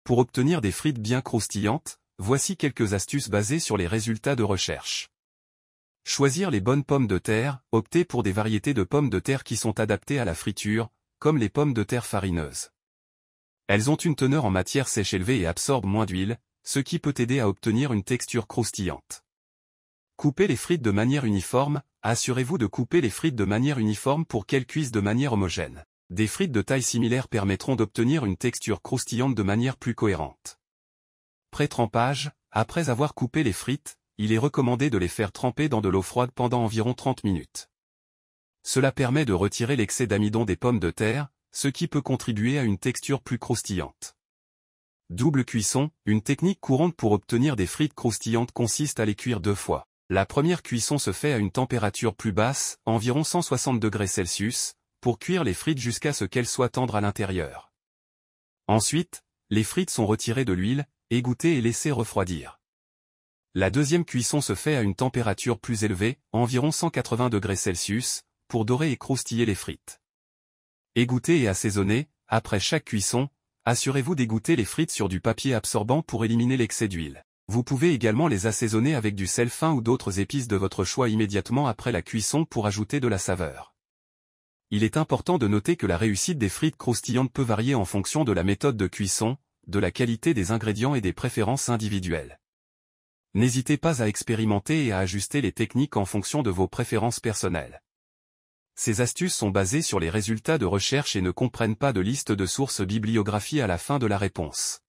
Pour obtenir des frites bien croustillantes, voici quelques astuces basées sur les résultats de recherche. Choisir les bonnes pommes de terre, optez pour des variétés de pommes de terre qui sont adaptées à la friture, comme les pommes de terre farineuses. Elles ont une teneur en matière sèche élevée et absorbent moins d'huile, ce qui peut aider à obtenir une texture croustillante. Coupez les frites de manière uniforme, assurez-vous de couper les frites de manière uniforme pour qu'elles cuisent de manière homogène. Des frites de taille similaire permettront d'obtenir une texture croustillante de manière plus cohérente. Pré-trempage, après avoir coupé les frites, il est recommandé de les faire tremper dans de l'eau froide pendant environ 30 minutes. Cela permet de retirer l'excès d'amidon des pommes de terre, ce qui peut contribuer à une texture plus croustillante. Double cuisson, une technique courante pour obtenir des frites croustillantes consiste à les cuire 2 fois. La première cuisson se fait à une température plus basse, environ 160 degrés Celsius, pour cuire les frites jusqu'à ce qu'elles soient tendres à l'intérieur. Ensuite, les frites sont retirées de l'huile, égouttées et laissées refroidir. La deuxième cuisson se fait à une température plus élevée, environ 180 degrés Celsius, pour dorer et croustiller les frites. Égoutter et assaisonner, après chaque cuisson, assurez-vous d'égoutter les frites sur du papier absorbant pour éliminer l'excès d'huile. Vous pouvez également les assaisonner avec du sel fin ou d'autres épices de votre choix immédiatement après la cuisson pour ajouter de la saveur. Il est important de noter que la réussite des frites croustillantes peut varier en fonction de la méthode de cuisson, de la qualité des ingrédients et des préférences individuelles. N'hésitez pas à expérimenter et à ajuster les techniques en fonction de vos préférences personnelles. Ces astuces sont basées sur les résultats de recherche et ne comprennent pas de liste de sources bibliographie à la fin de la réponse.